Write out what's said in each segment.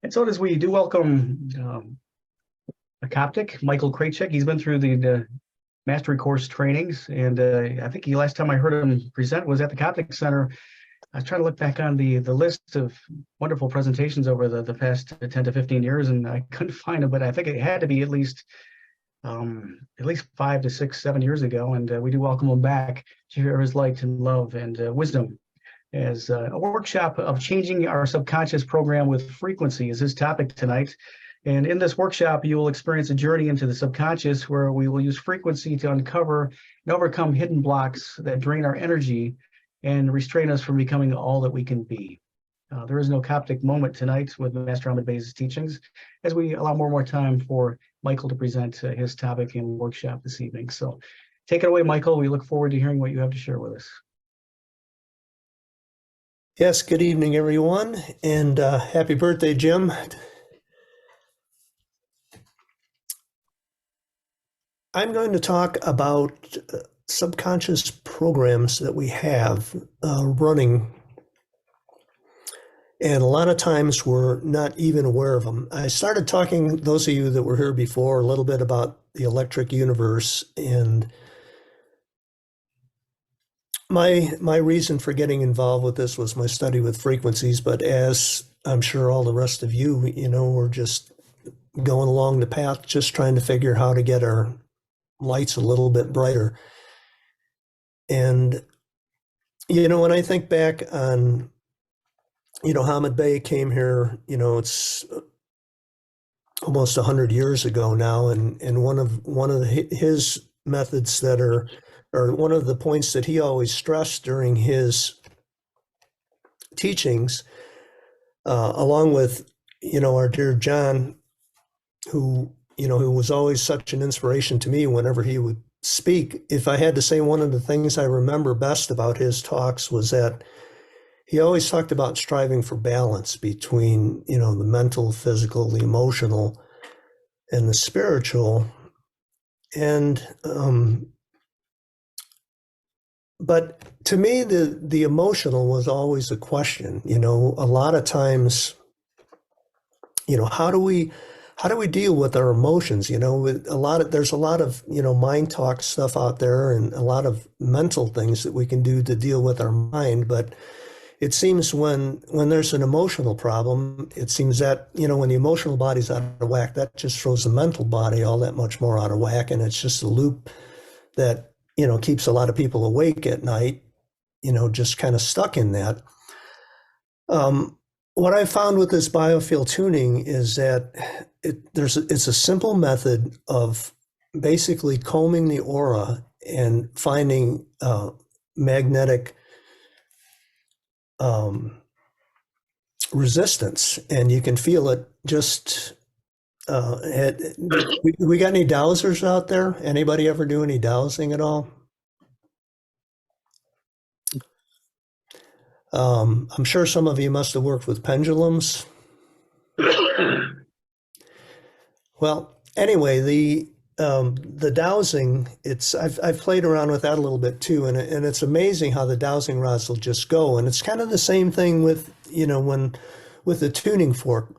And so as we do welcome a Coptic, Michael Krejcik. He's been through the mastery course trainings, and I think the last time I heard him present was at the Coptic Center. I was trying to look back on the list of wonderful presentations over the past 10 to 15 years, and I couldn't find him, but I think it had to be at least 5 to 6, 7 years ago, and we do welcome him back to share his light and love and wisdom as a workshop of changing our subconscious program with frequency is his topic tonight. And in this workshop, you will experience a journey into the subconscious where we will use frequency to uncover and overcome hidden blocks that drain our energy and restrain us from becoming all that we can be. There is no Coptic moment tonight with Master Ahmed Bey's teachings, as we allow more time for Michael to present his topic and workshop this evening. So take it away, Michael. We look forward to hearing what you have to share with us. Yes, good evening, everyone, and happy birthday, Jim. I'm going to talk about subconscious programs that we have running, and a lot of times we're not even aware of them. I started talking, those of you that were here before, a little bit about the electric universe, and my reason for getting involved with this was my study with frequencies, but as I'm sure all the rest of you, we're just going along the path, just trying to figure how to get our lights a little bit brighter. And, when I think back on, Ahmed Bey came here, it's almost 100 years ago now. And one of his methods or one of the points that he always stressed during his teachings, along with, our dear John, who was always such an inspiration to me whenever he would speak. If I had to say one of the things I remember best about his talks was that he always talked about striving for balance between, the mental, physical, the emotional, and the spiritual. And, but to me, the emotional was always a question. A lot of times, how do we deal with our emotions? There's a lot of mind talk stuff out there, and a lot of mental things that we can do to deal with our mind. But it seems when there's an emotional problem, it seems that when the emotional body's out of whack, that just throws the mental body all that much more out of whack, and it's just a loop that keeps a lot of people awake at night, just kind of stuck in that. What I found with this biofield tuning is that it's a simple method of basically combing the aura and finding magnetic resistance, and you can feel it just we got any dowsers out there? Anybody ever do any dowsing at all? I'm sure some of you must have worked with pendulums. Well, anyway, the dowsing, I've played around with that a little bit too, and it's amazing how the dowsing rods will just go. And it's kind of the same thing with with the tuning fork,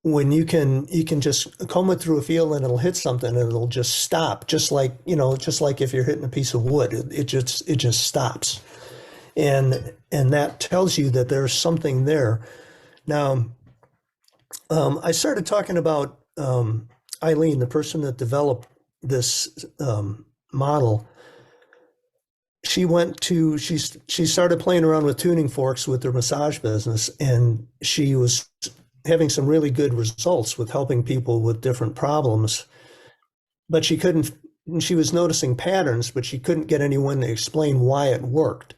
when you can just comb it through a field and it'll hit something and it'll just stop, just like if you're hitting a piece of wood, it just stops. And that tells you that there's something there. Now, I started talking about Eileen, the person that developed this model. She started playing around with tuning forks with her massage business, and she was having some really good results with helping people with different problems. But she was noticing patterns, but she couldn't get anyone to explain why it worked.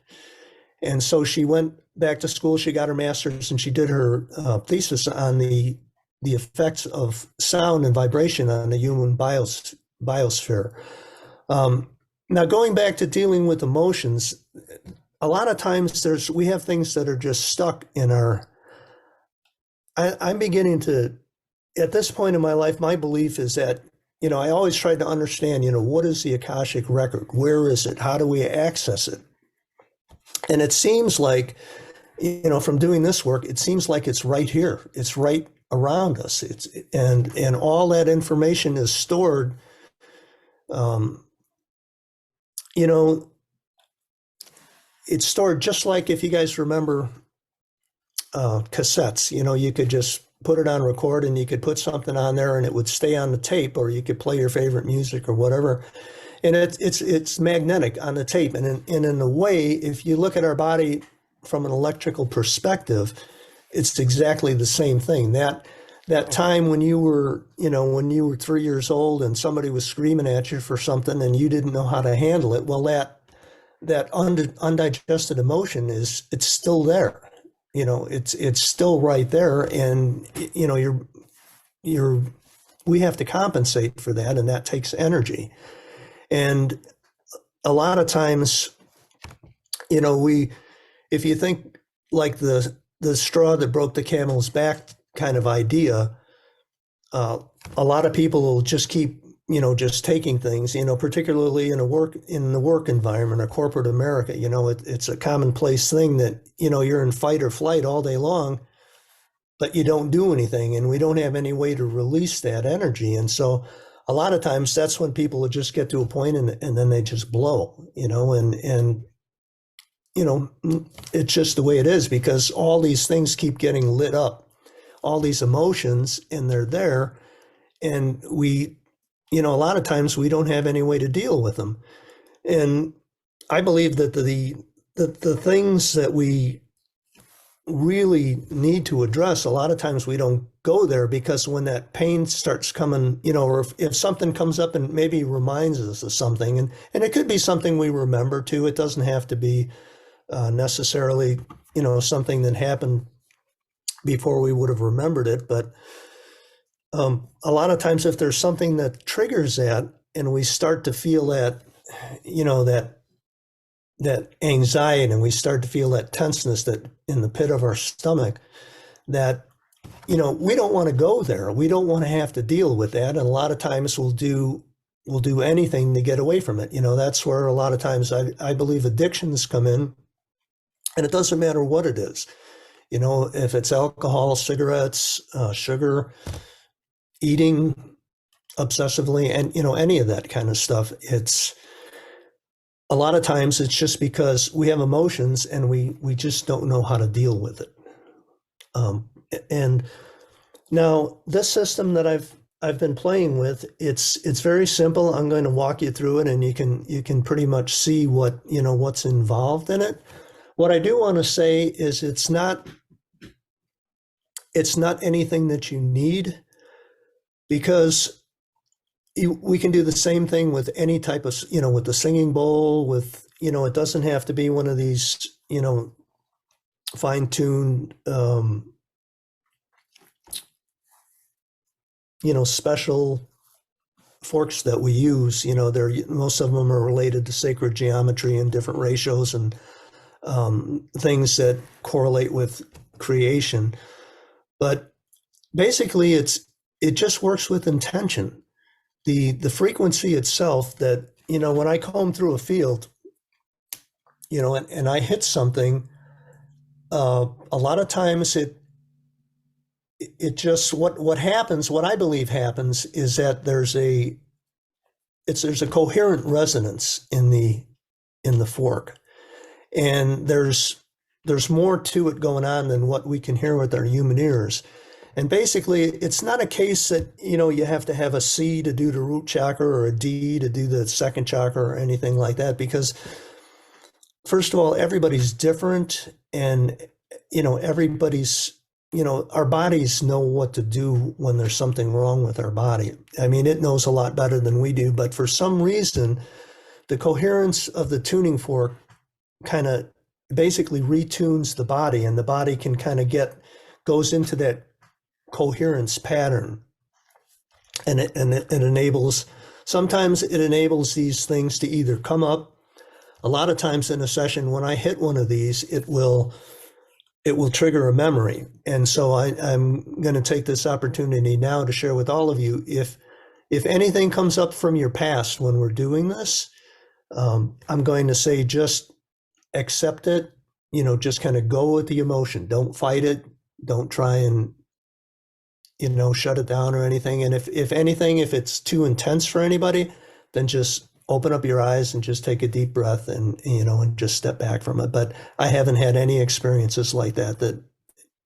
And so she went back to school, she got her master's, and she did her thesis on the effects of sound and vibration on the human biosphere. Now, going back to dealing with emotions, a lot of times we have things that are just stuck in our, I'm beginning to, at this point in my life, my belief is that, I always tried to understand, what is the Akashic record? Where is it? How do we access it? And it seems like, from doing this work, it seems like it's right here. It's right around us. And all that information is stored. Um, you know, it's stored just like, if you guys remember, cassettes. You could just put it on record and you could put something on there and it would stay on the tape, or you could play your favorite music or whatever. And it's magnetic on the tape. And in a way, if you look at our body from an electrical perspective, it's exactly the same thing. That time when you were 3 years old and somebody was screaming at you for something and you didn't know how to handle it, well, that undigested emotion it's still there. It's still right there, and we have to compensate for that, and that takes energy. And a lot of times, if you think like the straw that broke the camel's back kind of idea, a lot of people will just keep just taking things, particularly in the work environment or corporate America. It's a commonplace thing that you're in fight or flight all day long, but you don't do anything, and we don't have any way to release that energy. And so a lot of times that's when people will just get to a point and then they just blow, and it's just the way it is, because all these things keep getting lit up, all these emotions, and they're there. And a lot of times we don't have any way to deal with them. And I believe that the things that we really need to address, a lot of times we don't go there, because when that pain starts coming, or if something comes up and maybe reminds us of something, and it could be something we remember too. It doesn't have to be necessarily, something that happened before we would have remembered it. But a lot of times if there's something that triggers that, and we start to feel that, that anxiety, and we start to feel that tenseness that in the pit of our stomach, that, we don't want to go there. We don't want to have to deal with that. And a lot of times we'll do anything to get away from it. That's where a lot of times I believe addictions come in, and it doesn't matter what it is. If it's alcohol, cigarettes, sugar, eating obsessively, and any of that kind of stuff, it's a lot of times it's just because we have emotions and we just don't know how to deal with it. And now this system that I've been playing with, it's very simple. I'm going to walk you through it, and you can pretty much see what's involved in it. What I do want to say is it's not anything that you need, because we can do the same thing with any type of, with the singing bowl, with, it doesn't have to be one of these, fine-tuned, special forks that we use. Most of them are related to sacred geometry and different ratios and things that correlate with creation. But basically it just works with intention. The frequency itself, that, when I comb through a field, and I hit something, a lot of times it just, what happens, what I believe happens, is that there's a coherent resonance in the fork, and there's more to it going on than what we can hear with our human ears. And basically, it's not a case that, you have to have a C to do the root chakra or a D to do the second chakra or anything like that, because first of all, everybody's different, and, everybody's, our bodies know what to do when there's something wrong with our body. I mean, it knows a lot better than we do, but for some reason, the coherence of the tuning fork kind of basically retunes the body, and the body can kind of goes into that coherence pattern, and it enables, sometimes it enables these things to either come up. A lot of times in a session, when I hit one of these, it will trigger a memory. And so I'm going to take this opportunity now to share with all of you, if anything comes up from your past when we're doing this, I'm going to say, just accept it, just kind of go with the emotion. Don't fight it. Don't try and shut it down or anything. And if anything, if it's too intense for anybody, then just open up your eyes and just take a deep breath and, and just step back from it. But I haven't had any experiences like that,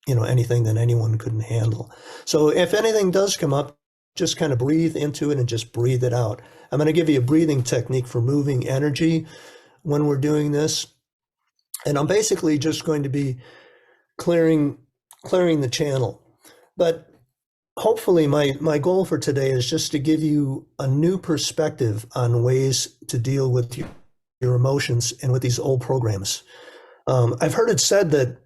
anything that anyone couldn't handle. So if anything does come up, just kind of breathe into it and just breathe it out. I'm going to give you a breathing technique for moving energy when we're doing this. And I'm basically just going to be clearing the channel. But hopefully my goal for today is just to give you a new perspective on ways to deal with your emotions and with these old programs. I've heard it said that,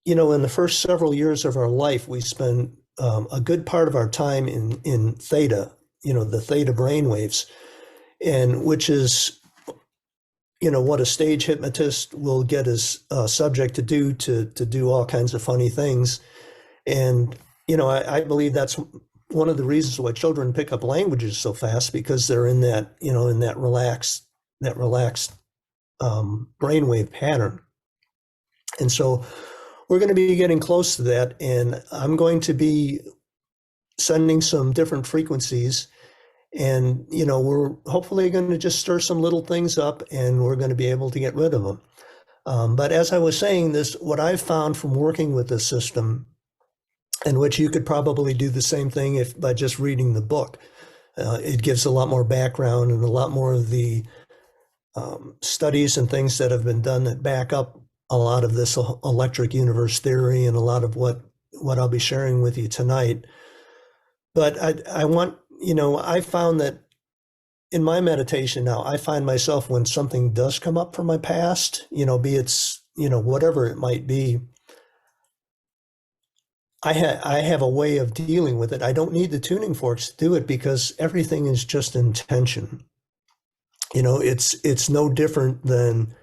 in the first several years of our life, we spend a good part of our time in theta, the theta brainwaves, and which is, what a stage hypnotist will get his subject to do all kinds of funny things. And, I believe that's one of the reasons why children pick up languages so fast, because they're in that, in that relaxed brainwave pattern. And so we're going to be getting close to that. And I'm going to be sending some different frequencies. And, we're hopefully going to just stir some little things up, and we're going to be able to get rid of them. But as I was saying, what I've found from working with this system, and which you could probably do the same thing by just reading the book. It gives a lot more background and a lot more of the studies and things that have been done that back up a lot of this electric universe theory and a lot of what I'll be sharing with you tonight. But I found that in my meditation now, I find myself, when something does come up from my past, be it's, whatever it might be, I have a way of dealing with it. I don't need the tuning forks to do it, because everything is just intention. It's no different than,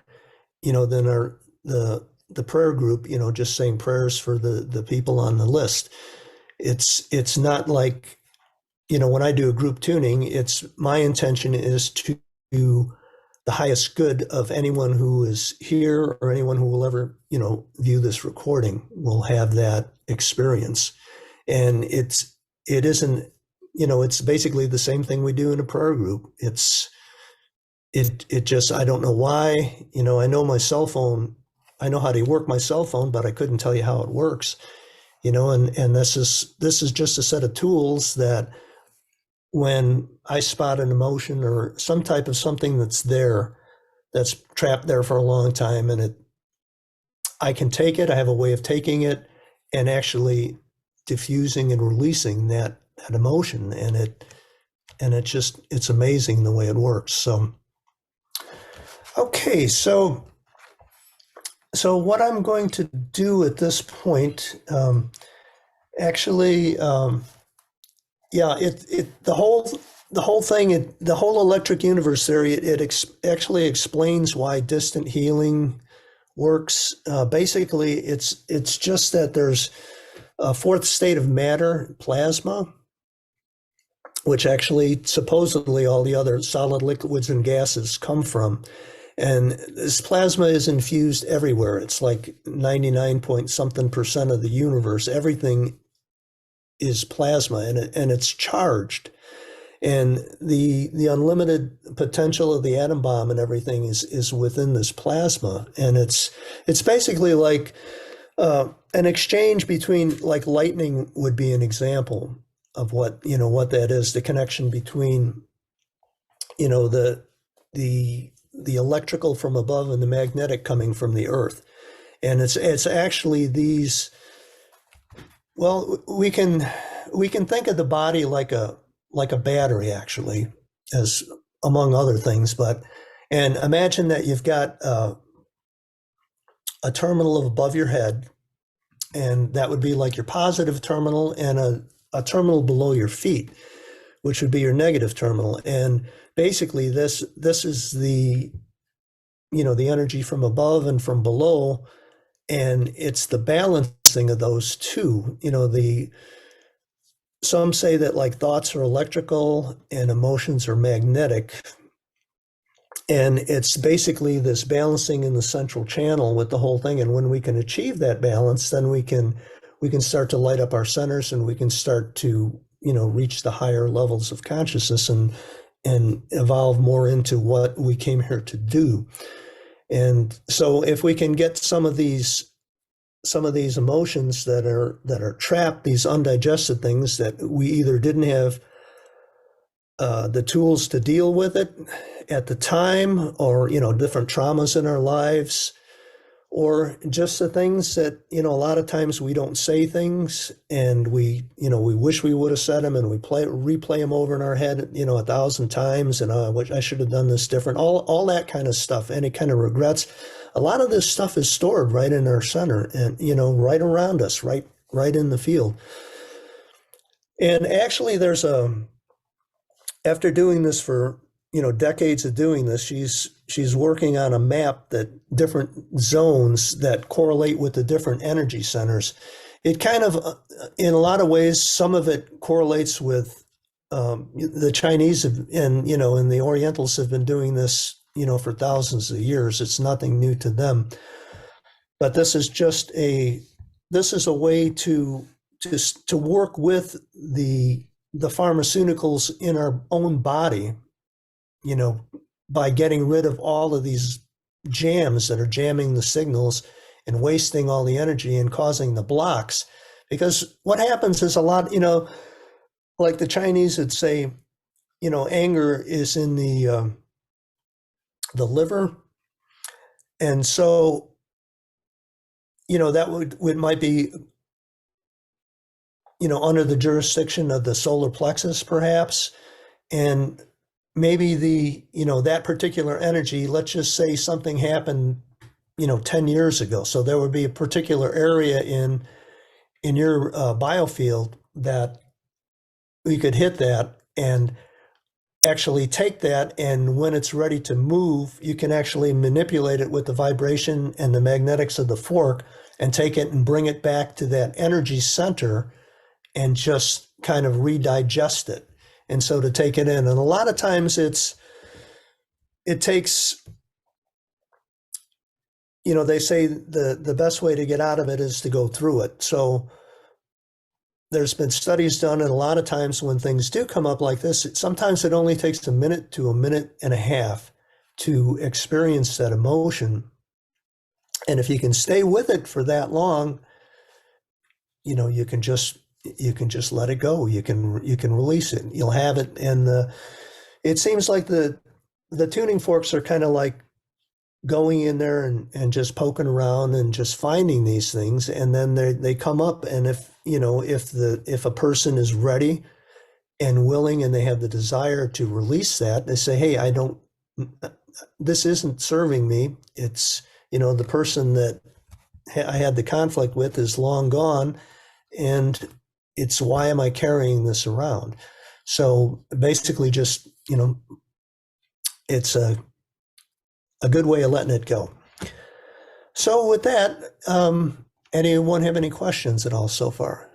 the prayer group, just saying prayers for the people on the list. It's not like, when I do a group tuning, my intention is to do the highest good of anyone who is here, or anyone who will ever, view this recording will have that experience. And it isn't, it's basically the same thing we do in a prayer group. It just, I don't know why, I know my cell phone, I know how to work my cell phone, but I couldn't tell you how it works, and this is just a set of tools that, when I spot an emotion or some type of something that's trapped there for a long time, and I can take it, I have a way of taking it and actually diffusing and releasing that emotion. And it's amazing the way it works. So, okay. So what I'm going to do at this point, the whole thing, the whole electric universe theory, actually explains why distant healing works. Basically, it's just that there's a fourth state of matter, plasma, which actually supposedly all the other solid liquids and gases come from. And this plasma is infused everywhere. It's like 99 point something percent of the universe. Everything is plasma, and it's charged. And the unlimited potential of the atom bomb and everything is within this plasma. And it's basically like an exchange between, like, lightning would be an example of what that is, the connection between, the electrical from above and the magnetic coming from the earth. And it's actually these, well, we can think of the body like a battery, actually, as among other things. And imagine that you've got a terminal above your head, and that would be like your positive terminal, and a terminal below your feet, which would be your negative terminal. And basically this is the energy from above and from below, and it's the balancing of those two. Some say that, like, thoughts are electrical and emotions are magnetic. And it's basically this balancing in the central channel with the whole thing. And when we can achieve that balance, then we can we can start to light up our centers, and we can start to, reach the higher levels of consciousness and evolve more into what we came here to do. And so if we can get some of these emotions that are trapped, these undigested things that we either didn't have the tools to deal with it at the time, or different traumas in our lives, or just the things that a lot of times we don't say things, and we wish we would have said them, and we replay them over in our head 1,000 times, and I should have done this different, all that kind of stuff, any kind of regrets. A lot of this stuff is stored right in our center, and right around us, right in the field. And actually after doing this for decades of doing this, she's working on a map that different zones that correlate with the different energy centers. It kind of, in a lot of ways, some of it correlates with the Chinese and the Orientals have been doing this for thousands of years. It's nothing new to them. But this is a way to work with the pharmaceuticals in our own body, by getting rid of all of these jams that are jamming the signals and wasting all the energy and causing the blocks. Because what happens is a lot, like the Chinese would say, anger is in the liver. And so, that might be, under the jurisdiction of the solar plexus, perhaps. And maybe that particular energy, let's just say something happened, 10 years ago. So there would be a particular area in your biofield that we could hit that and actually take that. And when it's ready to move, you can actually manipulate it with the vibration and the magnetics of the fork and take it and bring it back to that energy center and just kind of redigest it. And so to take it in, and a lot of times it takes, they say the best way to get out of it is to go through it. So there's been studies done, and a lot of times when things do come up like this, sometimes it only takes a minute to a minute and a half to experience that emotion. And if you can stay with it for that long, you can just let it go. You can release it. You'll have it. And it seems like the tuning forks are kind of like going in there and just poking around and just finding these things. And then they come up. And if a person is ready and willing and they have the desire to release that, they say, hey, this isn't serving me. It's, the person that I had the conflict with is long gone. And it's, why am I carrying this around? So basically just, it's a good way of letting it go. So with that, anyone have any questions at all so far?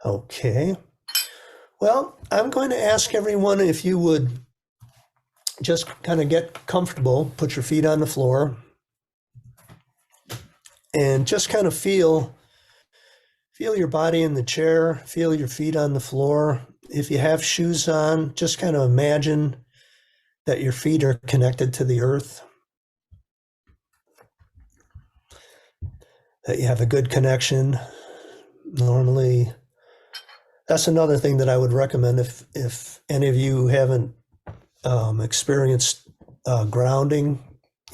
Okay. Well, I'm going to ask everyone if you would just kind of get comfortable, put your feet on the floor, and just kind of feel your body in the chair, feel your feet on the floor. If you have shoes on, just kind of imagine that your feet are connected to the earth, that you have a good connection. Normally, that's another thing that I would recommend if any of you haven't experienced grounding.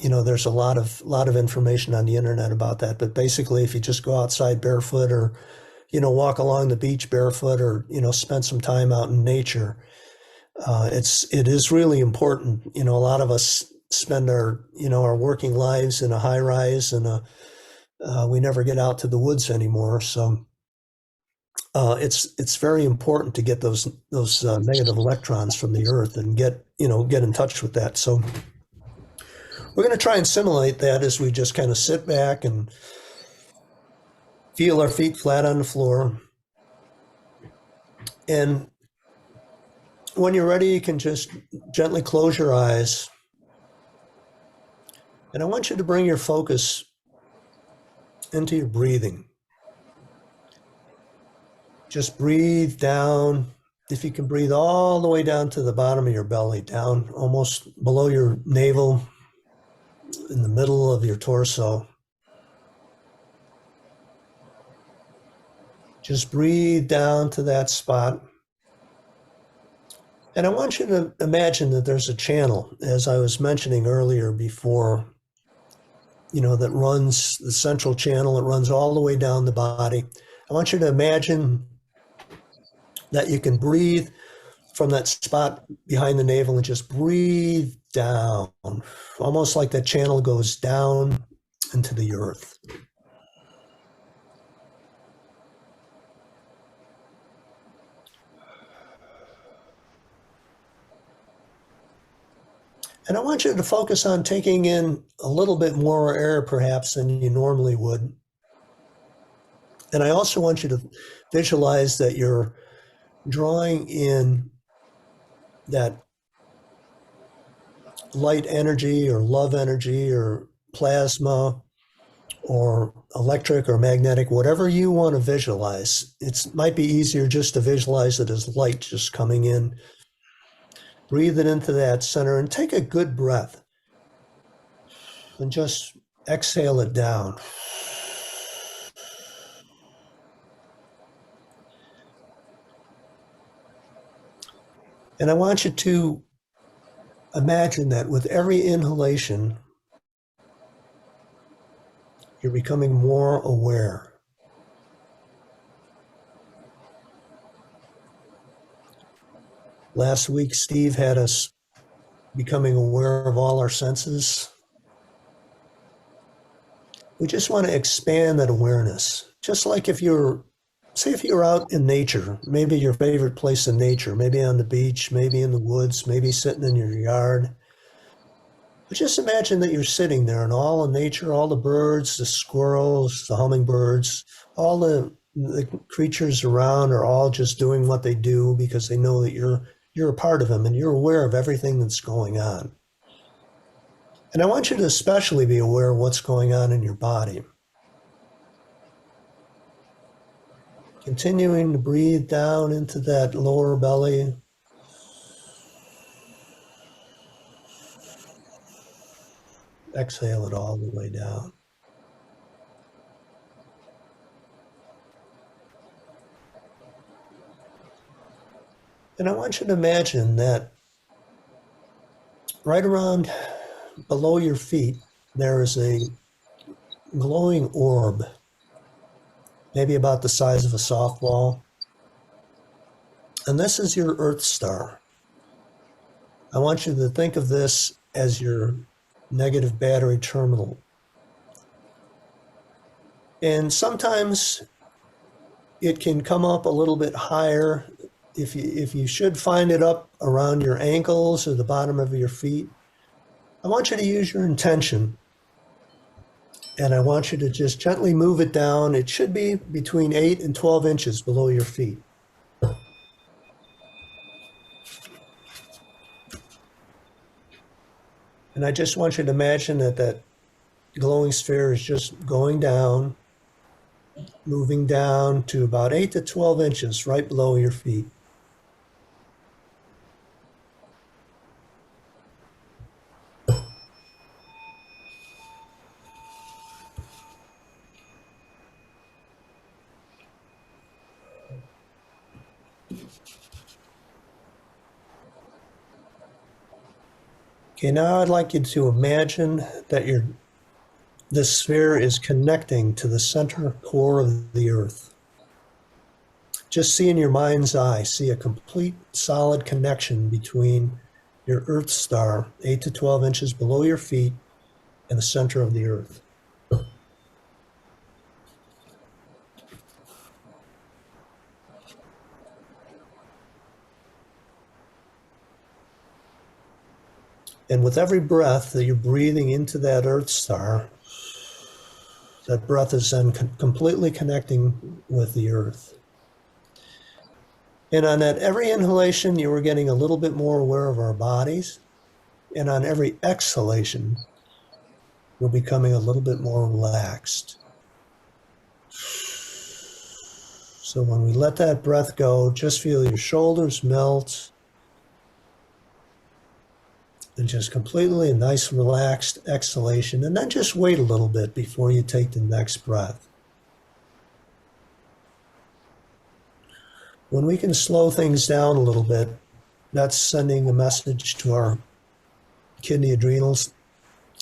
There's a lot of information on the internet about that. But basically, if you just go outside barefoot, or walk along the beach barefoot, or spend some time out in nature, it is really important. A lot of us spend our working lives in a high rise, and we never get out to the woods anymore. So it's very important to get those negative electrons from the earth and get in touch with that. So we're going to try and simulate that as we just kind of sit back and feel our feet flat on the floor. And when you're ready, you can just gently close your eyes. And I want you to bring your focus into your breathing. Just breathe down. If you can breathe all the way down to the bottom of your belly, down almost below your navel, in the middle of your torso. Just breathe down to that spot. And I want you to imagine that there's a channel, as I was mentioning earlier before, that runs the central channel. It runs all the way down the body. I want you to imagine that you can breathe from that spot behind the navel and just breathe down, almost like that channel goes down into the earth. And I want you to focus on taking in a little bit more air perhaps than you normally would. And I also want you to visualize that you're drawing in that light energy or love energy or plasma or electric or magnetic, whatever you want to visualize. It might be easier just to visualize it as light just coming in. Breathe it into that center and take a good breath. And just exhale it down. And I want you to imagine that with every inhalation, you're becoming more aware. Last week, Steve had us becoming aware of all our senses. We just want to expand that awareness. Just like if you're out in nature, maybe your favorite place in nature, maybe on the beach, maybe in the woods, maybe sitting in your yard. But just imagine that you're sitting there and all the nature, all the birds, the squirrels, the hummingbirds, all the creatures around are all just doing what they do because they know that you're a part of them and you're aware of everything that's going on. And I want you to especially be aware of what's going on in your body. Continuing to breathe down into that lower belly. Exhale it all the way down. And I want you to imagine that right around below your feet, there is a glowing orb, maybe about the size of a softball. And this is your Earth star. I want you to think of this as your negative battery terminal. And sometimes it can come up a little bit higher. If you should find it up around your ankles or the bottom of your feet, I want you to use your intention. And I want you to just gently move it down. It should be between 8 and 12 inches below your feet. And I just want you to imagine that glowing sphere is just going down, moving down to about 8 to 12 inches right below your feet. Okay, now I'd like you to imagine that this sphere is connecting to the center core of the Earth. Just see in your mind's eye, see a complete solid connection between your Earth star, 8 to 12 inches below your feet, and the center of the Earth. And with every breath that you're breathing into that Earth star, that breath is then completely connecting with the Earth. And on that every inhalation, you are getting a little bit more aware of our bodies. And on every exhalation, we're becoming a little bit more relaxed. So when we let that breath go, just feel your shoulders melt and just completely a nice relaxed exhalation. And then just wait a little bit before you take the next breath. When we can slow things down a little bit, that's sending a message to our kidney adrenal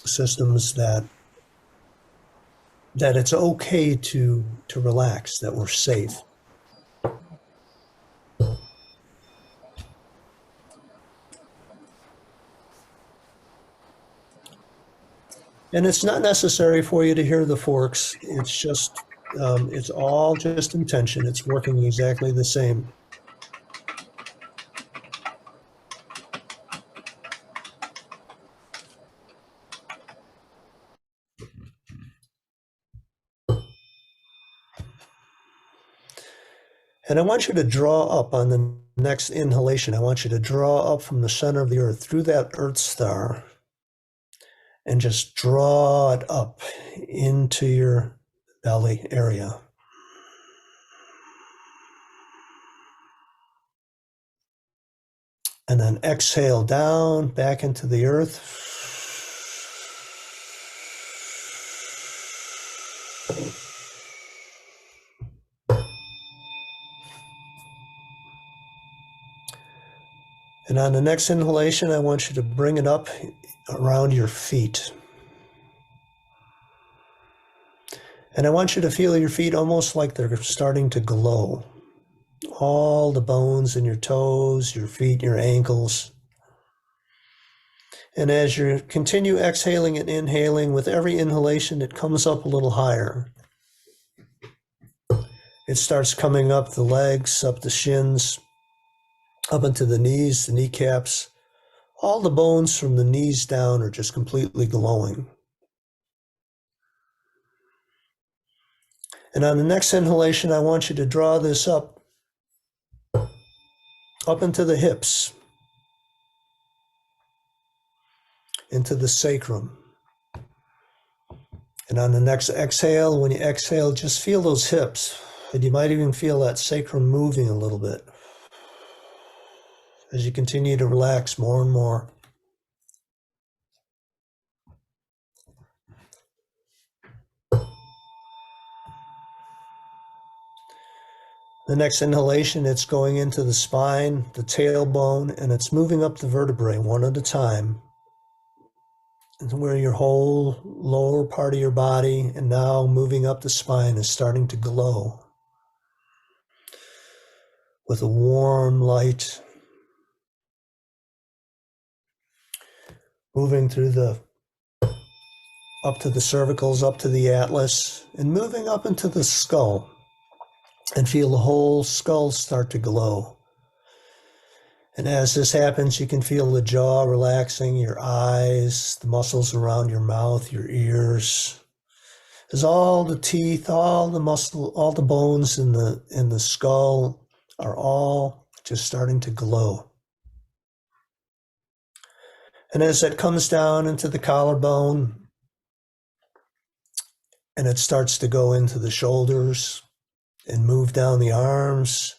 systems that it's okay to relax, that we're safe. And it's not necessary for you to hear the forks. It's just, it's all just intention. It's working exactly the same. And I want you to draw up on the next inhalation. I want you to draw up from the center of the earth through that Earth star and just draw it up into your belly area. And then exhale down back into the earth. And on the next inhalation, I want you to bring it up around your feet. And I want you to feel your feet almost like they're starting to glow. All the bones in your toes, your feet, your ankles. And as you continue exhaling and inhaling, with every inhalation, it comes up a little higher. It starts coming up the legs, up the shins, up into the knees, the kneecaps. All the bones from the knees down are just completely glowing. And on the next inhalation, I want you to draw this up into the hips, into the sacrum. And on the next exhale, when you exhale, just feel those hips. And you might even feel that sacrum moving a little bit as you continue to relax more and more. The next inhalation, it's going into the spine, the tailbone, and it's moving up the vertebrae one at a time. And where your whole lower part of your body and now moving up the spine is starting to glow with a warm light. Moving through up to the cervicals, up to the atlas, and moving up into the skull. And feel the whole skull start to glow. And as this happens, you can feel the jaw relaxing, your eyes, the muscles around your mouth, your ears. As all the teeth, all the muscle, all the bones in the skull are all just starting to glow. And as it comes down into the collarbone, and it starts to go into the shoulders and move down the arms,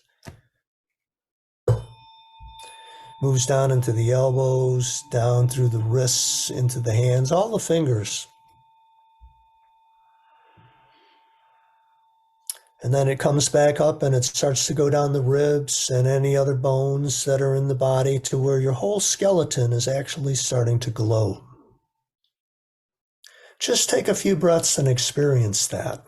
moves down into the elbows, down through the wrists, into the hands, all the fingers. And then it comes back up and it starts to go down the ribs and any other bones that are in the body to where your whole skeleton is actually starting to glow. Just take a few breaths and experience that.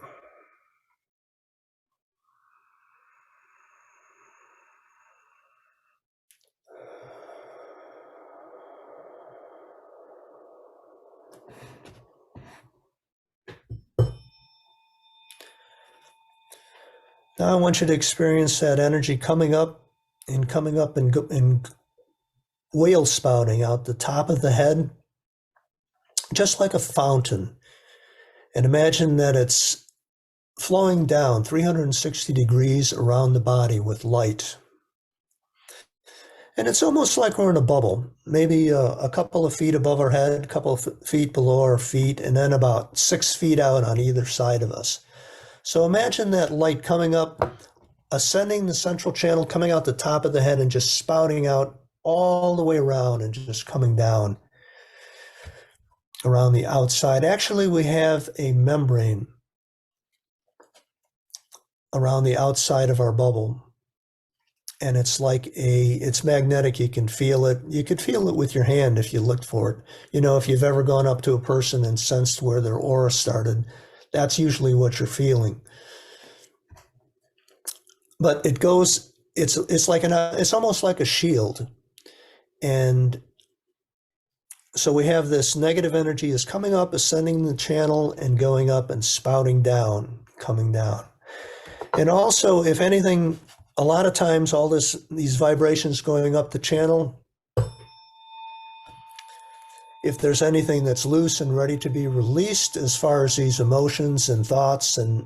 Now I want you to experience that energy coming up and whale spouting out the top of the head, just like a fountain. And imagine that it's flowing down 360 degrees around the body with light. And it's almost like we're in a bubble, maybe a couple of feet above our head, a couple of feet below our feet, and then about 6 feet out on either side of us. So imagine that light coming up, ascending the central channel, coming out the top of the head and just spouting out all the way around and just coming down around the outside. Actually, we have a membrane around the outside of our bubble. And it's it's magnetic. You can feel it. You could feel it with your hand if you looked for it. You know, if you've ever gone up to a person and sensed where their aura started, that's usually what you're feeling. But it goes, it's almost like a shield. And so we have this negative energy is coming up, ascending the channel and going up and spouting down, coming down. And also, if anything, a lot of times all these vibrations going up the channel, if there's anything that's loose and ready to be released as far as these emotions and thoughts and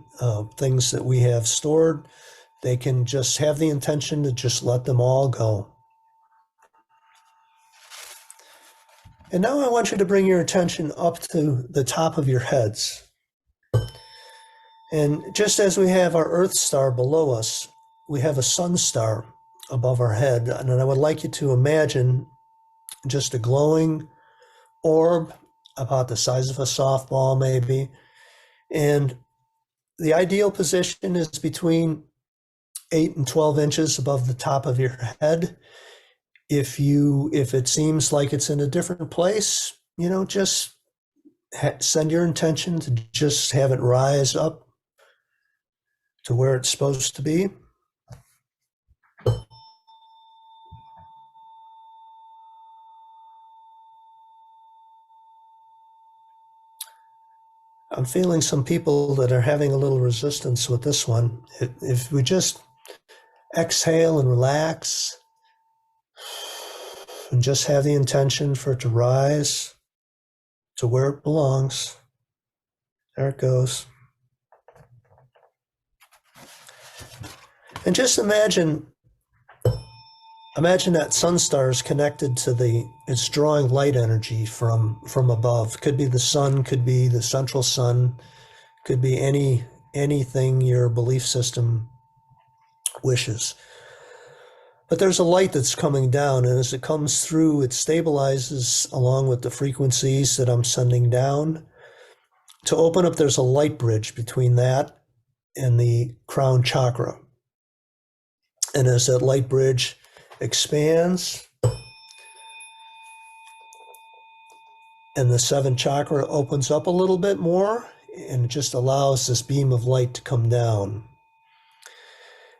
things that we have stored, they can just have the intention to just let them all go. And now I want you to bring your attention up to the top of your heads. And just as we have our Earth star below us, we have a sun star above our head. And I would like you to imagine just a glowing orb about the size of a softball, maybe. And the ideal position is between 8 and 12 inches above the top of your head. If it seems like it's in a different place, just send your intention to just have it rise up to where it's supposed to be. I'm feeling some people that are having a little resistance with this one. If we just exhale and relax and just have the intention for it to rise to where it belongs. There it goes. And just imagine that sun star is connected to it's drawing light energy from above. Could be the sun, could be the central sun, could be anything your belief system wishes. But there's a light that's coming down, and as it comes through, it stabilizes along with the frequencies that I'm sending down. To open up, there's a light bridge between that and the crown chakra. And as that light bridge expands and the seventh chakra opens up a little bit more, and it just allows this beam of light to come down.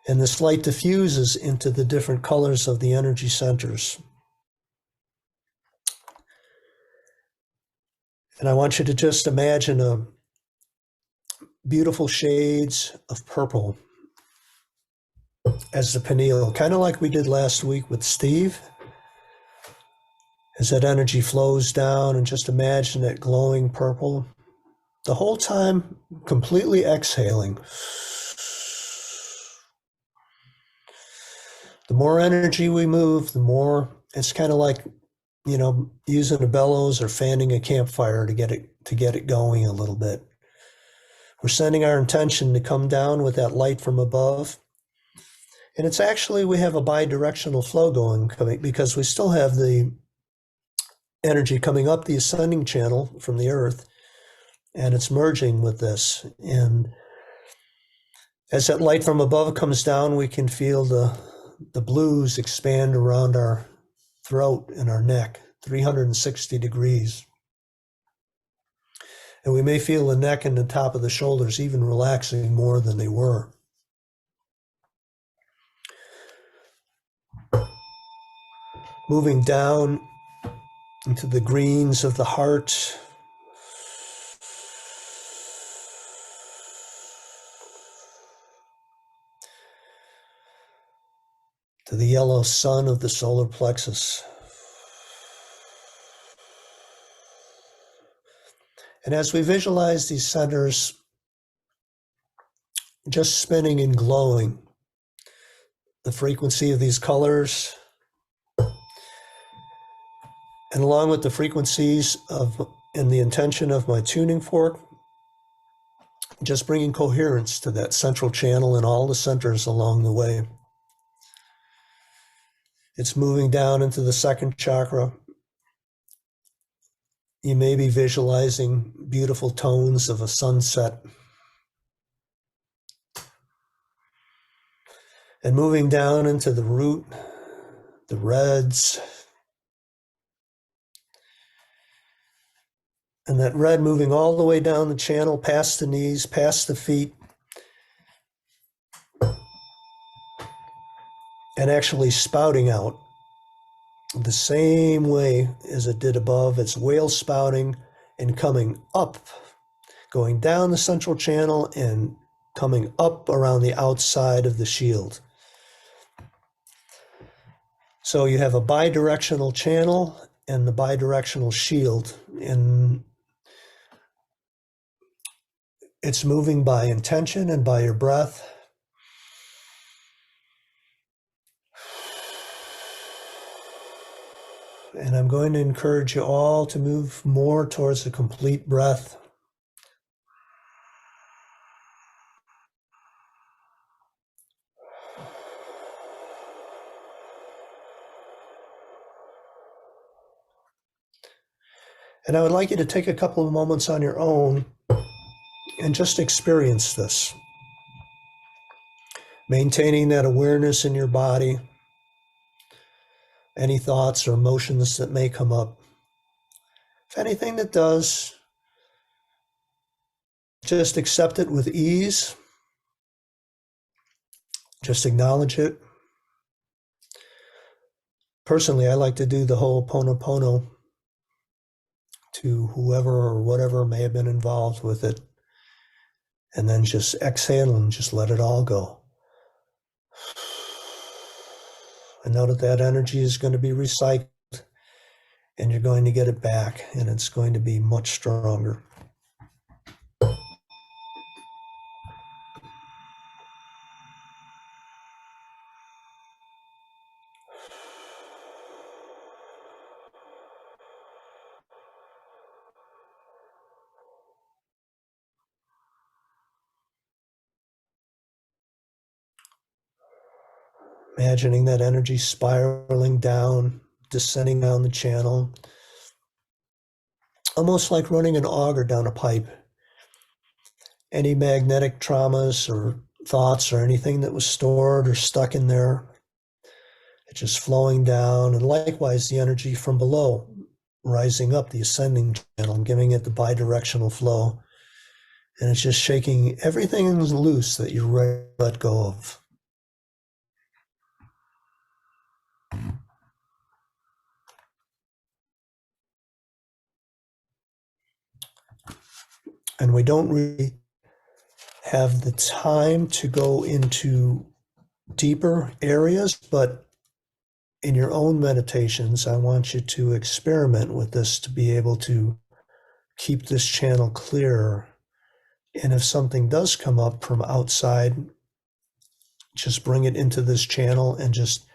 And this light diffuses into the different colors of the energy centers. And I want you to just imagine beautiful shades of purple as the pineal, kind of like we did last week with Steve. As that energy flows down, and just imagine that glowing purple, the whole time completely exhaling. The more energy we move, the more it's kind of like, using a bellows or fanning a campfire to get it going a little bit. We're sending our intention to come down with that light from above. And it's actually, we have a bi-directional flow coming because we still have the energy coming up the ascending channel from the Earth, and it's merging with this. And as that light from above comes down, we can feel the blues expand around our throat and our neck, 360 degrees. And we may feel the neck and the top of the shoulders even relaxing more than they were. Moving down into the greens of the heart. To the yellow sun of the solar plexus. And as we visualize these centers just spinning and glowing, the frequency of these colors, and along with the frequencies and the intention of my tuning fork, just bringing coherence to that central channel and all the centers along the way. It's moving down into the second chakra. You may be visualizing beautiful tones of a sunset. And moving down into the root, the reds. And that red moving all the way down the channel, past the knees, past the feet. And actually spouting out the same way as it did above. It's whale spouting and coming up, going down the central channel and coming up around the outside of the shield. So you have a bidirectional channel and the bidirectional shield, and it's moving by intention and by your breath. And I'm going to encourage you all to move more towards a complete breath. And I would like you to take a couple of moments on your own and just experience this. Maintaining that awareness in your body, any thoughts or emotions that may come up. If anything that does, just accept it with ease. Just acknowledge it. Personally, I like to do the Ho'oponopono to whoever or whatever may have been involved with it, and then just exhale and just let it all go. And know that that energy is going to be recycled, and you're going to get it back, and it's going to be much stronger. Imagining that energy spiraling down, descending down the channel, almost like running an auger down a pipe. Any magnetic traumas or thoughts or anything that was stored or stuck in there, it's just flowing down. And likewise, the energy from below, rising up the ascending channel and giving it the bidirectional flow. And it's just shaking everything loose that you're ready to let go of. And we don't really have the time to go into deeper areas, but in your own meditations, I want you to experiment with this to be able to keep this channel clear. And if something does come up from outside, just bring it into this channel and just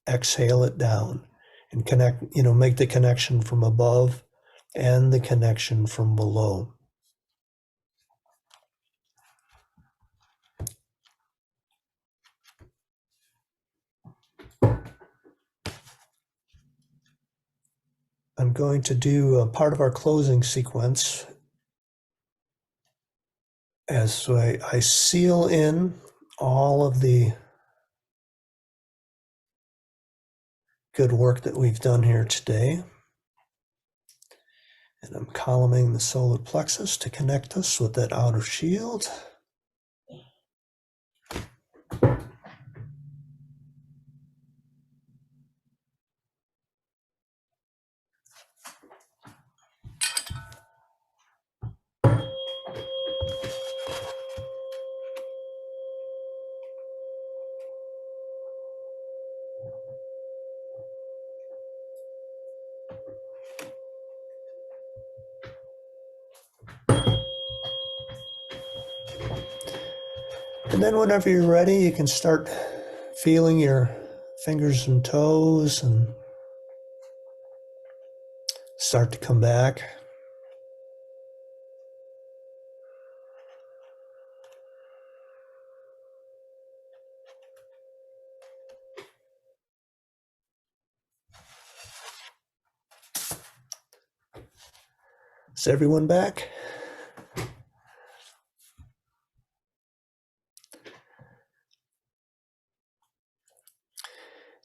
exhale it down and connect, make the connection from above and the connection from below. I'm going to do a part of our closing sequence as I seal in all of the good work that we've done here today. And I'm columning the solar plexus to connect us with that outer shield. And then whenever you're ready, you can start feeling your fingers and toes and start to come back. Is everyone back?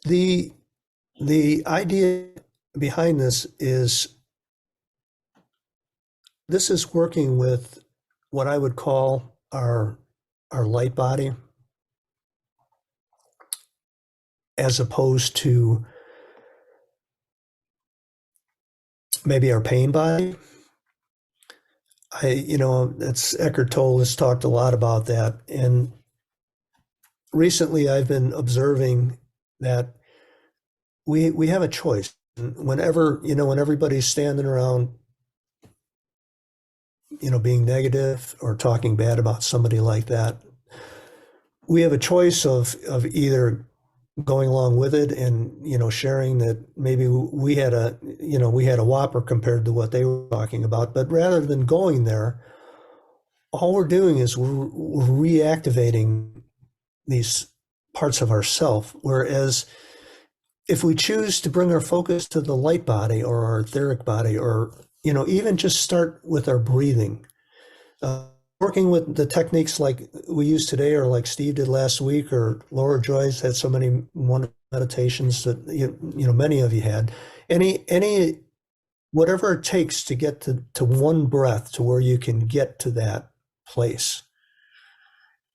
The idea behind this is working with what I would call our light body, as opposed to maybe our pain body. It's Eckhart Tolle has talked a lot about that. And recently I've been observing that we have a choice. Whenever, when everybody's standing around, being negative or talking bad about somebody like that, we have a choice of either going along with it and, sharing that maybe we had a whopper compared to what they were talking about. But rather than going there, all we're doing is we're reactivating these parts of ourself. Whereas if we choose to bring our focus to the light body or our etheric body, or, even just start with our breathing, working with the techniques like we use today, or like Steve did last week, or Laura Joy's had so many wonderful meditations that, many of you had. Any, whatever it takes to get to one breath, to where you can get to that place,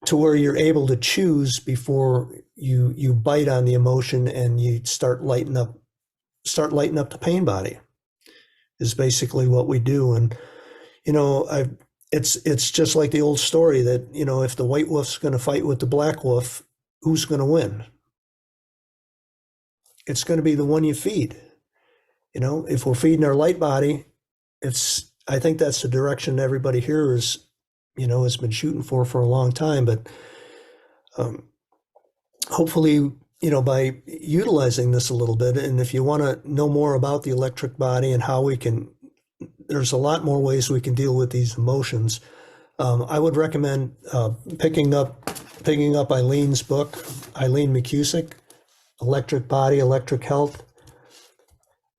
to where you're able to choose before you bite on the emotion and you start lighting up the pain body, is basically what we do. And it's just like the old story that, if the white wolf's going to fight with the black wolf, who's going to win? It's going to be the one you feed. If we're feeding our light body, I think that's the direction everybody here has been shooting for a long time. But hopefully, by utilizing this a little bit, and if you want to know more about the electric body and how there's a lot more ways we can deal with these emotions. I would recommend picking up Eileen's book, Eileen McCusick, Electric Body, Electric Health.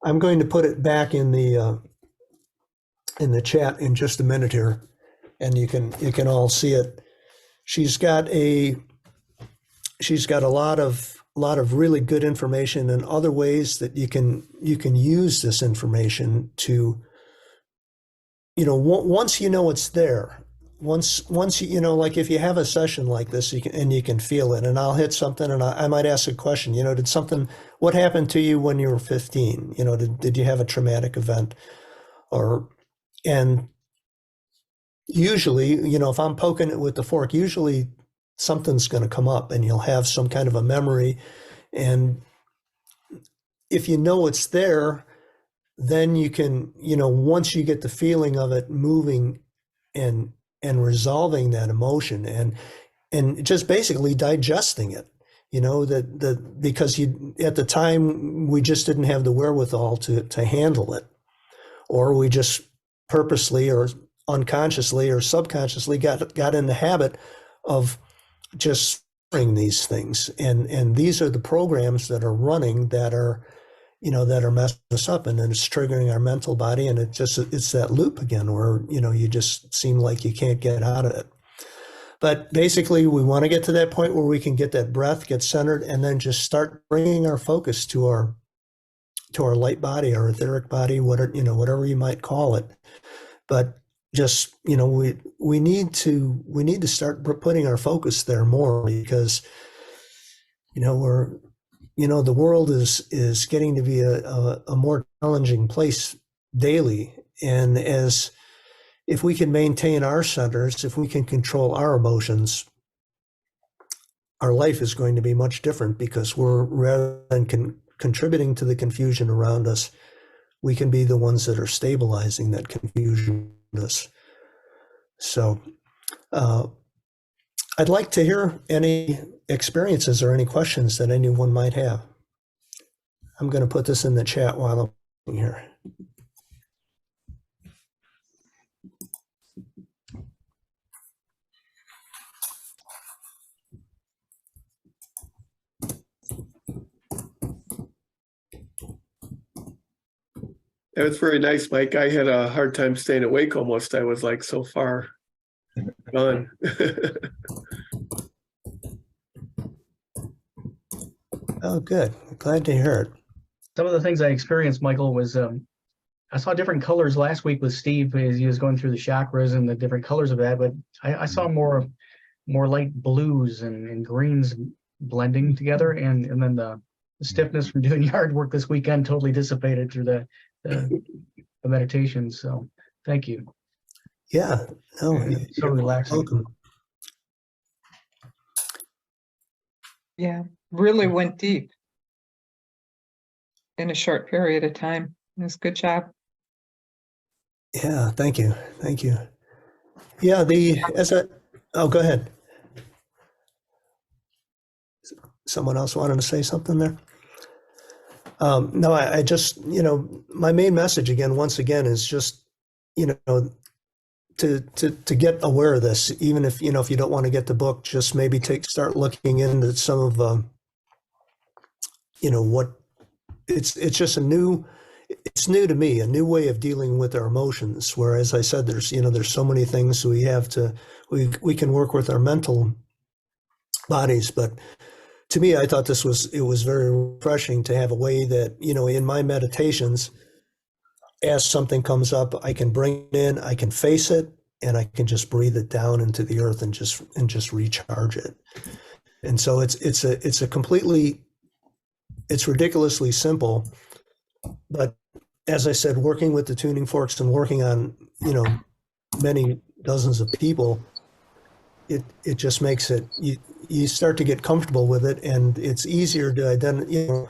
I'm going to put it back in the chat in just a minute here, and you can all see it. She's got a lot of really good information and other ways that you can use this information to, once it's there, once like if you have a session like this, you can feel it, and I'll hit something, and I might ask a question. What happened to you when you were 15? Did you have a traumatic event? And usually, if I'm poking it with the fork, usually something's going to come up, and you'll have some kind of a memory. And if it's there, then you can, once you get the feeling of it moving and resolving that emotion, and just basically digesting it, because at the time we just didn't have the wherewithal to handle it, or we just purposely or unconsciously or subconsciously got in the habit of just storing these things, and these are the programs that are running that are messing us up, and then it's triggering our mental body, and it's that loop again where you just seem like you can't get out of it. But basically, we want to get to that point where we can get that breath, get centered, and then just start bringing our focus to our light body, our etheric body, whatever you might call it. But just we need to start putting our focus there more, because the world is getting to be a more challenging place daily. And if we can maintain our centers, if we can control our emotions, our life is going to be much different, because we're, rather than contributing to the confusion around us, we can be the ones that are stabilizing that confusion around us. So I'd like to hear any experiences or any questions that anyone might have. I'm going to put this in the chat while I'm here. It was very nice, Mike. I had a hard time staying awake almost. I was like so far gone. Oh, good. Glad to hear it. Some of the things I experienced, Michael, was I saw different colors last week with Steve as he was going through the chakras and the different colors of that, but I saw more light blues and greens blending together, and then the stiffness from doing yard work this weekend totally dissipated through the meditation. So thank you. Yeah. No, So relaxing. welcome. Yeah, really went deep in a short period of time. It was a good job. Yeah, thank you. Thank you. Yeah, oh, go ahead. Someone else wanted to say something there? No, I just, my main message once again, is just, to get aware of this, even if, if you don't want to get the book, just maybe start looking into some of, what it's just it's new to me, a new way of dealing with our emotions. Where, as I said, there's so many things we can work with our mental bodies. But to me, I thought it was very refreshing to have a way that, in my meditations, as something comes up, I can bring it in, I can face it, and I can just breathe it down into the earth and just recharge it. And so it's ridiculously simple. But as I said, working with the tuning forks and working on, many dozens of people, it just makes it, you start to get comfortable with it, and it's easier to identify.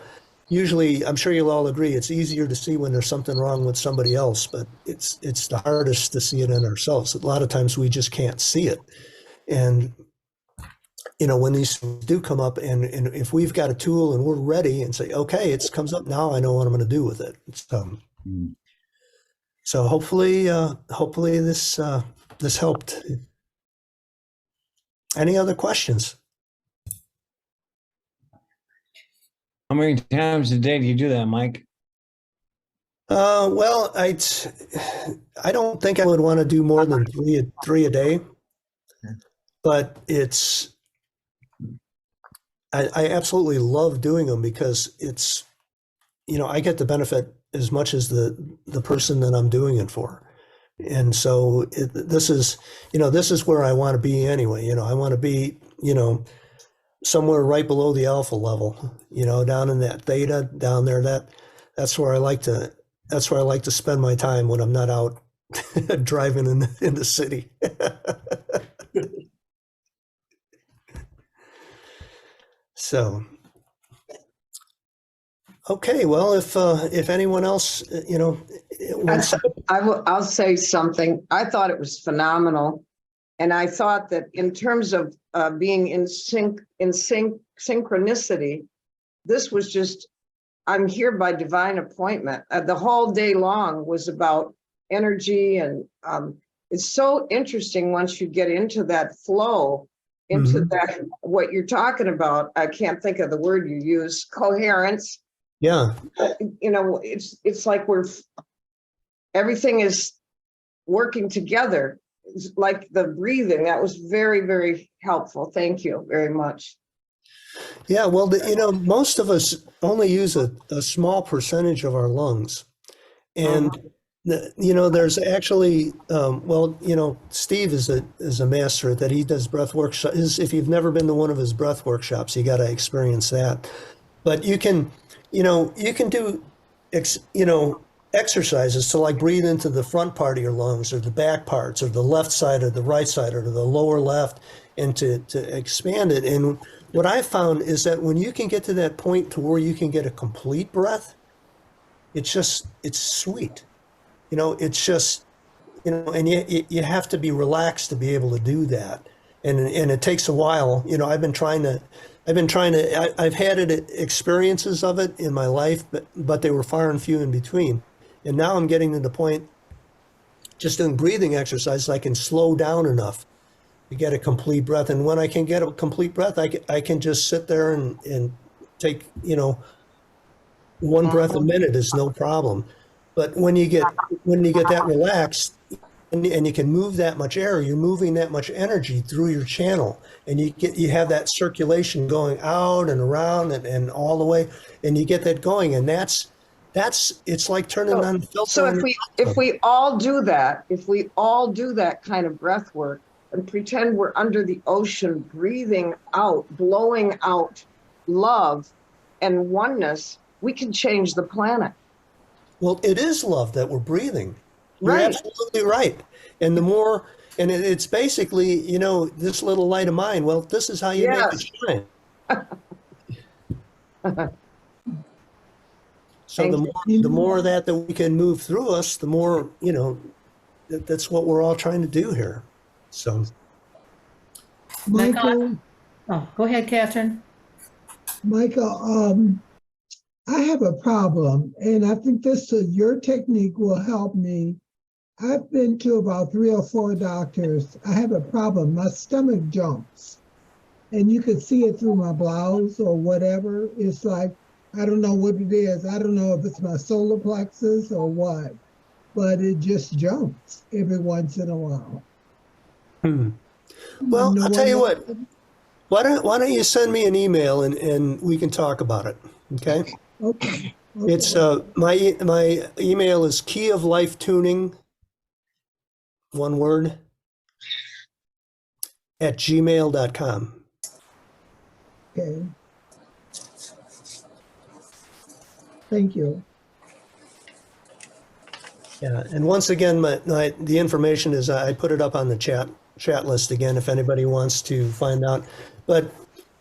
Usually, I'm sure you'll all agree, it's easier to see when there's something wrong with somebody else, but it's the hardest to see it in ourselves. A lot of times we just can't see it. And, when these things do come up, and if we've got a tool and we're ready and say, okay, it comes up now, I know what I'm going to do with it. So hopefully this helped. Any other questions? How many times a day do you do that, Mike? Well, I don't think I would want to do more than three a day, but I absolutely love doing them because it's, I get the benefit as much as the person that I'm doing it for. And so this is where I want to be anyway. I want to be, somewhere right below the alpha level, down in that theta down there. That's where I like to spend my time when I'm not out driving in the city. So, okay, well, if anyone else, wants to, I'll say something. I thought it was phenomenal. And I thought that in terms of being in synchronicity, this was just, I'm here by divine appointment. The whole day long was about energy. And it's so interesting once you get into that flow, into that, what you're talking about. I can't think of the word you use, coherence. yeah. It's like everything is working together. It's like the breathing, that was very, very helpful. Thank you very much. Yeah, well, most of us only use a small percentage of our lungs. And, there's actually, Steve is a master that he does breath workshops. If you've never been to one of his breath workshops, you got to experience that. But you can do, exercises to like breathe into the front part of your lungs or the back parts or the left side or the right side or the lower left, and to expand it. And what I found is that when you can get to that point to where you can get a complete breath, it's sweet. It's just, and you have to be relaxed to be able to do that. And it takes a while. I've had experiences of it in my life, but they were far and few in between. And now I'm getting to the point, just doing breathing exercises, I can slow down enough to get a complete breath. And when I can get a complete breath, I can just sit there and take, one breath a minute is no problem. But when you get that relaxed and you can move that much air, you're moving that much energy through your channel, and you have that circulation going out and around and all the way, and you get that going, and that's it's like turning on the filter. So on your if bathtub. we all do that kind of breath work and pretend we're under the ocean, breathing out, blowing out love and oneness, we can change the planet. Well, it is love that we're breathing. You're Right. absolutely right. And the more, and it's basically, this little light of mine, well, this is how you make it shine. So Thank the more that we can move through us, the more, that's what we're all trying to do here. So, Michael, Oh, go ahead, Catherine. Michael, I have a problem, and I think your technique will help me. I've been to about 3 or 4 doctors. I have a problem. My stomach jumps, and you can see it through my blouse or whatever. It's like, I don't know what it is. I don't know if it's my solar plexus or what, but it just jumps every once in a while. well, No I'll tell you one- what, why don't you send me an email and we can talk about it. Okay. Okay. It's, my email is keyoflifetuning, one word, @gmail.com. Okay. Thank you. Yeah, and once again, the information is, I put it up on the chat list again if anybody wants to find out. But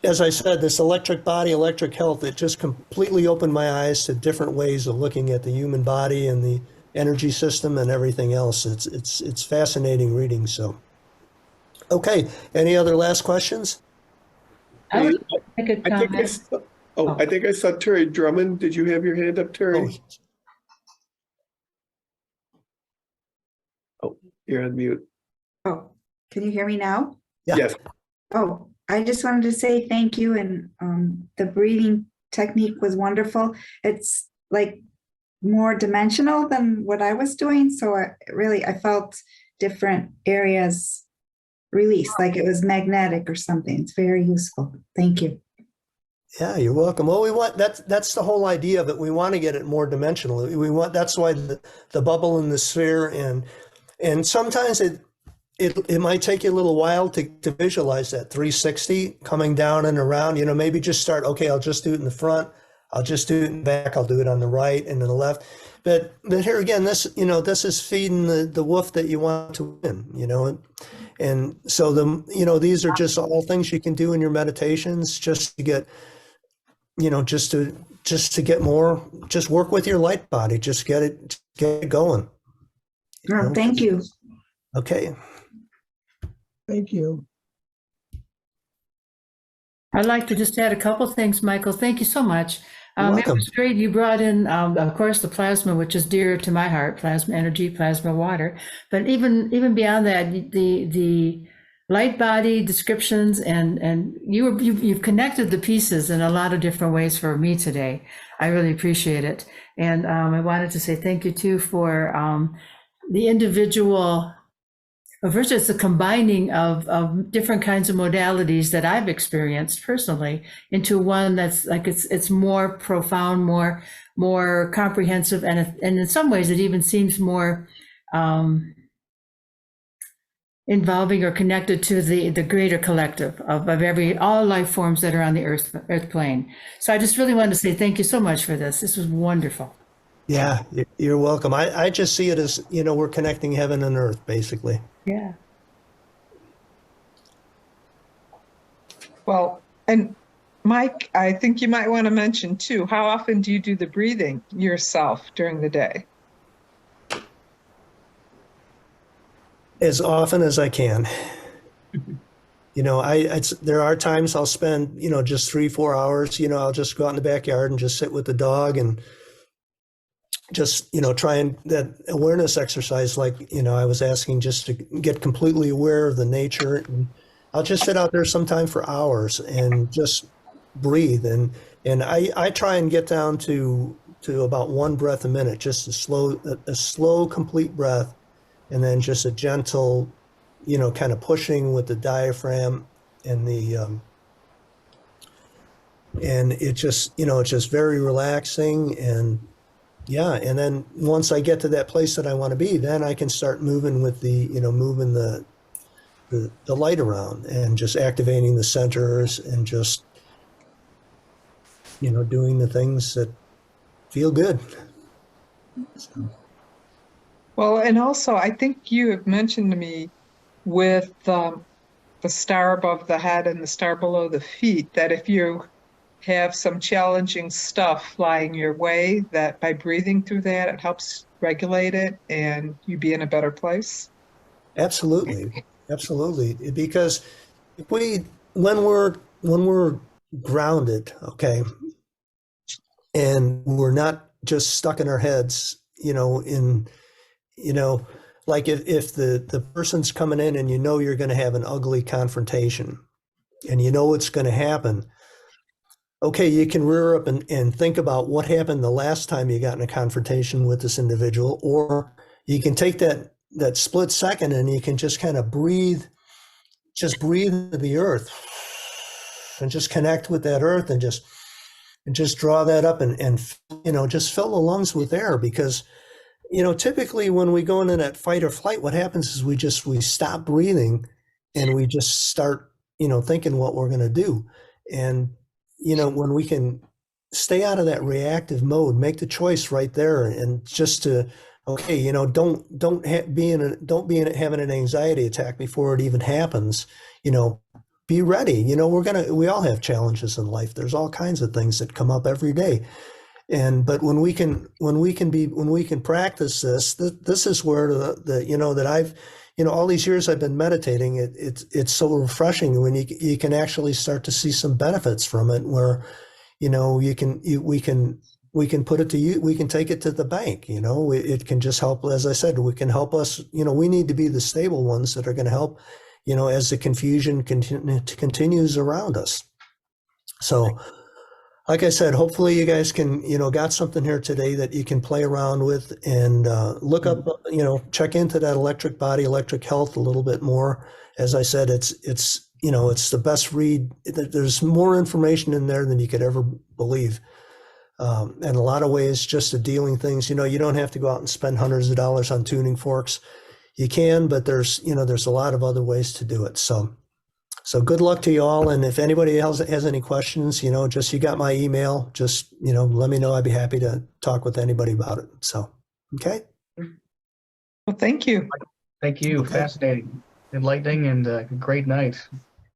as I said, this electric body, electric health, it just completely opened my eyes to different ways of looking at the human body and the energy system and everything else. It's fascinating reading. So, okay, any other last questions? I would make a I think comment. I think I saw Terry Drummond. Did you have your hand up, Terry? Oh, you're on mute. Oh, can you hear me now? Yeah. Yes. Oh, I just wanted to say thank you. And the breathing technique was wonderful. It's like more dimensional than what I was doing. So I felt different areas release, like it was magnetic or something. It's very useful. Thank you. Yeah, you're welcome. Well, we want that's the whole idea of it. We want to get it more dimensional. That's why the bubble and the sphere and sometimes it might take you a little while to visualize that 360 coming down and around. Maybe just start. Okay, I'll just do it in the front. I'll just do it in the back. I'll do it on the right and on the left. But here again, this is feeding the wolf that you want to win. And so these are just all things you can do in your meditations just to get. Just to get more, just work with your light body, just get it going. Oh, thank you. Okay. Thank you. I'd like to just add a couple things, Michael. Thank you so much. You're It welcome. was great. You brought in, of course, the plasma, which is dear to my heart, plasma energy, plasma water. But even beyond that, the light body descriptions and you've connected the pieces in a lot of different ways for me today. I really appreciate it. And I wanted to say thank you too for the individual. First, it's the combining of different kinds of modalities that I've experienced personally into one that's like it's more profound, more comprehensive, and in some ways it even seems more involving or connected to the greater collective of all life forms that are on the earth plane. So I just really wanted to say thank you so much for this. This was wonderful. Yeah, you're welcome. I just see it as, we're connecting heaven and earth, basically. Yeah. Well, and Mike, I think you might want to mention too, how often do you do the breathing yourself during the day? As often as I can. There are times I'll spend, just 3-4 hours, I'll just go out in the backyard and just sit with the dog and just, try and that awareness exercise, like, I was asking, just to get completely aware of the nature. And I'll just sit out there sometime for hours and just breathe. And I try and get down to to about 1 breath a minute, just a slow, complete breath, and then just a gentle, kind of pushing with the diaphragm and and it's just very relaxing. And yeah, and then once I get to that place that I want to be, then I can start moving with moving the light around and just activating the centers and just, doing the things that feel good. Well, and also, I think you have mentioned to me with the star above the head and the star below the feet, that if you have some challenging stuff flying your way, that by breathing through that, it helps regulate it and you be in a better place. Absolutely. Absolutely. Because if when we're grounded, okay, and we're not just stuck in our heads, like if the person's coming in and you're going to have an ugly confrontation and what's going to happen, okay, you can rear up and think about what happened the last time you got in a confrontation with this individual, or you can take that split second and you can just kind of breathe into the earth and just connect with that earth and just draw that up and just fill the lungs with air. Because typically when we go into that fight or flight, what happens is we stop breathing and we just start thinking what we're going to do. And when we can stay out of that reactive mode, make the choice right there, and just to, okay, don't be having an anxiety attack before it even happens. Be ready. We all have challenges in life. There's all kinds of things that come up every day. But when we can practice this is where that I've, all these years I've been meditating, it's so refreshing when you can actually start to see some benefits from it, where, we can put it to you, we can take it to the bank, it can just help. As I said, we can help us, we need to be the stable ones that are going to help, as the confusion continues around us. So, like I said, hopefully you guys can, got something here today that you can play around with and look up, check into that electric body, electric health a little bit more. As I said, it's the best read. There's more information in there than you could ever believe. And a lot of ways just to dealing things, you don't have to go out and spend hundreds of dollars on tuning forks. You can, but there's a lot of other ways to do it. So good luck to you all. And if anybody else has any questions, you got my email, just, let me know. I'd be happy to talk with anybody about it. So, okay. Well, thank you. Thank you. Fascinating, enlightening, and great night.